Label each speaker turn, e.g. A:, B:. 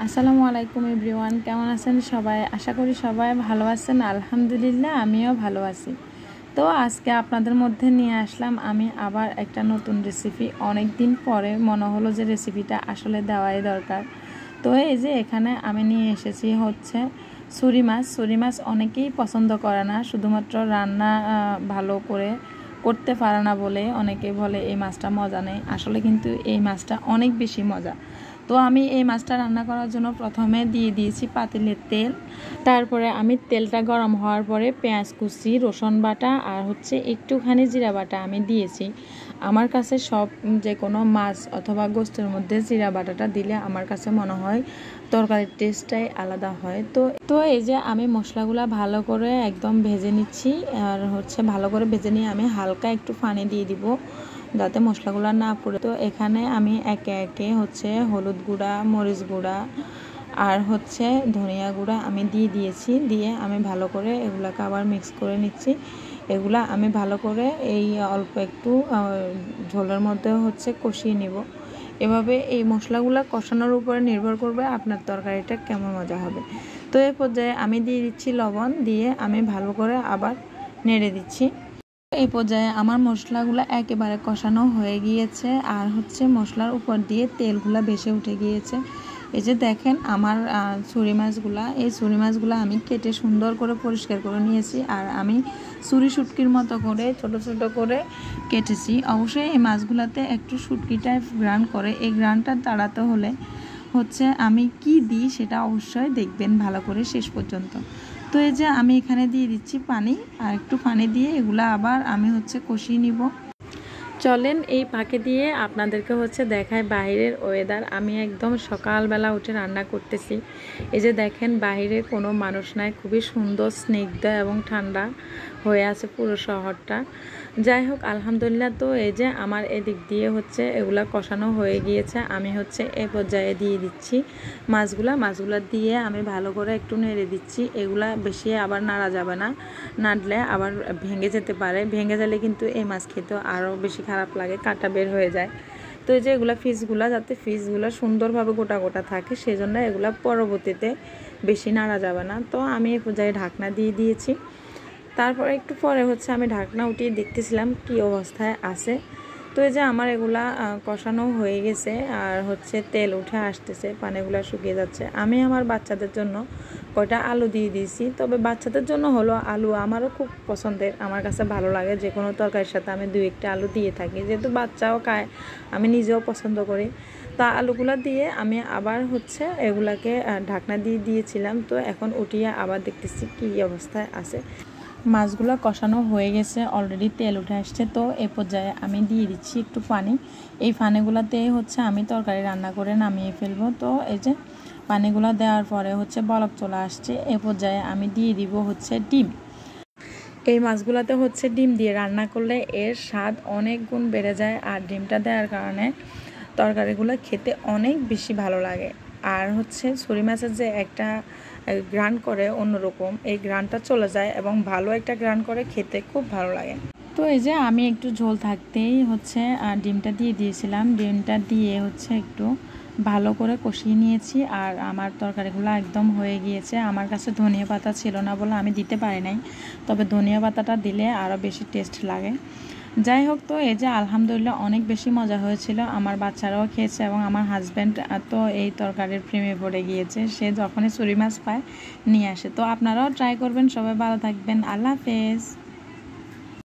A: আসসালামু আলাইকুম এভরিওয়ান, কেমন আছেন সবাই? আশা করি সবাই ভালো আছেন। আলহামদুলিল্লাহ, আমিও ভালো আছি। তো আজকে আপনাদের মধ্যে নিয়ে আসলাম আমি আবার একটা নতুন রেসিপি। অনেক দিন পরে মনে হলো যে রেসিপিটা আসলে দেওয়াই দরকার। তো এই যে এখানে আমি নিয়ে এসেছি হচ্ছে ছুরি মাছ। ছুরি মাছ অনেকেই পছন্দ করে না, শুধুমাত্র রান্না ভালো করে করতে পারে না বলে অনেকেই বলে এই মাছটা মজা নেই। আসলে কিন্তু এই মাছটা অনেক বেশি মজা। তো আমি এই মাছটা রান্না করার জন্য প্রথমে দিয়ে দিয়েছি পাতিলের তেল। তারপরে আমি তেলটা গরম হওয়ার পরে পেঁয়াজ কুচি, রসুন বাটা আর হচ্ছে একটুখানি জিরা বাটা আমি দিয়েছি। আমার কাছে সব যে কোনো মাছ অথবা গোস্তের মধ্যে জিরা বাটাটা দিলে আমার কাছে মনে হয় তরকারির টেস্টটাই আলাদা হয়। তো এই যে আমি মশলাগুলো ভালো করে একদম ভেজে নিচ্ছি। আর হচ্ছে ভালো করে ভেজে নিয়ে আমি হালকা একটু পানি দিয়ে দিব যাতে মশলাগুলো না পুড়ে। তো এখানে আমি একে একে হচ্ছে হলুদ গুঁড়া, মরিচ গুঁড়া আর হচ্ছে ধনিয়া গুঁড়া আমি দিয়েছি। দিয়ে আমি ভালো করে এগুলাকে আবার মিক্স করে নিচ্ছি। এগুলা আমি ভালো করে এই অল্প একটু ঝোলের মধ্যে হচ্ছে কষিয়ে নিব। এভাবে এই মশলাগুলো কষানোর উপরে নির্ভর করবে আপনার তরকারিটা কেমন মজা হবে। তো এই পর্যায়ে আমি দিয়ে দিচ্ছি লবণ, দিয়ে আমি ভালো করে আবার নেড়ে দিচ্ছি। এই পর্যায়ে আমার মশলাগুলো একেবারে কষানো হয়ে গিয়েছে আর হচ্ছে মশলার উপর দিয়ে তেলগুলো ভেসে উঠে গিয়েছে। এই যে দেখেন আমার ছুরি মাছগুলা, এই ছুরি মাছগুলো আমি কেটে সুন্দর করে পরিষ্কার করে নিয়েছি। আর আমি ছুরি শুটকির মতো করে ছোট ছোট করে কেটেছি। অবশ্যই এই মাছগুলোতে একটু শুটকি টাইপ গ্রান করে, এই গ্রানটা তাড়াতে হলে হচ্ছে আমি কি দিই সেটা অবশ্যই দেখবেন ভালো করে শেষ পর্যন্ত। তো এই যে আমি এখানে দিয়ে দিচ্ছি পানি, আর একটু পানি দিয়ে এগুলা আবার আমি হচ্ছে কষিয়ে নিব। চলেন এই পাকে দিয়ে আপনাদেরকে হচ্ছে দেখায় বাইরের ওয়েদার। আমি একদম সকালবেলা উঠে রান্না করতেছি। এই যে দেখেন বাইরে কোনো মানুষ নাই, খুবই সুন্দর স্নিগ্ধ এবং ঠান্ডা হয়ে আছে পুরো শহরটা। যাই হোক আলহামদুলিল্লাহ। তো এই যে আমার এদিক দিয়ে হচ্ছে এগুলা কষানো হয়ে গিয়েছে। আমি হচ্ছে এই পর্যায়ে দিয়ে দিচ্ছি মাছগুলা দিয়ে আমি ভালো করে একটু নেড়ে দিচ্ছি। এগুলা বেশি আবার নাড়া যাবে না, নাড়লে আবার ভেঙে যেতে পারে। ভেঙে গেলে কিন্তু এই মাছ খেতে আরও বেশি খারাপ লাগে, কাঁটা বের হয়ে যায়। তো এই যে এগুলা ফিসগুলা যাতে ফিসগুলা সুন্দরভাবে গোটা গোটা থাকে সেই জন্য এগুলা পরবর্তীতে বেশি নাড়া যাবে না। তো আমি এই পর্যায়ে ঢাকনা দিয়ে দিয়েছি। তারপরে একটু পরে হচ্ছে আমি ঢাকনা উঠিয়ে দেখতেছিলাম কি অবস্থায় আছে। তো এই যে আমার এগুলা কষানো হয়ে গেছে আর হচ্ছে তেল উঠে আসতেছে, পানিগুলো শুকিয়ে যাচ্ছে। আমি আমার বাচ্চাদের জন্য কয়টা আলু দিয়ে দিয়েছি। তবে বাচ্চাদের জন্য হলো আলু আমারও খুব পছন্দের, আমার কাছে ভালো লাগে। যে কোনো তরকারির সাথে আমি 2-1টা আলু দিয়ে থাকি, যেহেতু বাচ্চাও খায়, আমি নিজেও পছন্দ করি। তা আলুগুলা দিয়ে আমি আবার হচ্ছে এগুলাকে ঢাকনা দিয়ে দিয়েছিলাম। তো এখন উঠিয়ে আবার দেখতেছি কী অবস্থায় আছে। মাছগুলো কষানো হয়ে গেছে, অলরেডি তেল উঠে আসছে। তো এ পর্যায়ে আমি দিয়ে দিচ্ছি একটু পানি। এই পানিগুলোতে হচ্ছে আমি তরকারি রান্না করে নামিয়ে ফেলবো। তো এই যে পানিগুলো দেওয়ার পরে হচ্ছে বলক চলে আসছে। এ পর্যায়ে আমি দিয়ে দিব হচ্ছে ডিম। এই মাছগুলোতে হচ্ছে ডিম দিয়ে রান্না করলে এর স্বাদ অনেক গুণ বেড়ে যায়। আর ডিমটা দেওয়ার কারণে তরকারিগুলো খেতে অনেক বেশি ভালো লাগে। আর হচ্ছে ছুরি মাছের যে একটা গ্রান করে অন্যরকম, এই গ্রানটা চলে যায় এবং ভালো একটা গ্রান করে, খেতে খুব ভালো লাগে। তো এই যে আমি একটু ঝোল থাকতেই হচ্ছে ডিমটা দিয়ে দিয়েছিলাম। ডিমটা দিয়ে হচ্ছে একটু ভালো করে কষিয়ে নিয়েছি। আর আমার তরকারিগুলো একদম হয়ে গিয়েছে। আমার কাছে ধনিয়া পাতা ছিল না বলে আমি দিতে পারি নাই, তবে ধনিয়া পাতাটা দিলে আরও বেশি টেস্ট লাগে। যাই হোক, তো এই যে আলহামদুলিল্লাহ অনেক বেশি মজা হয়েছিল। আমার বাচ্চারাও খেয়েছে এবং আমার হাজব্যান্ড তো এই তরকারির প্রেমে পড়ে গিয়েছে। সে যখনই ছুরি মাছ পায় নিয়ে আসে। তো আপনারাও ট্রাই করবেন। সবাই ভালো থাকবেন। আল্লাহ হাফেজ।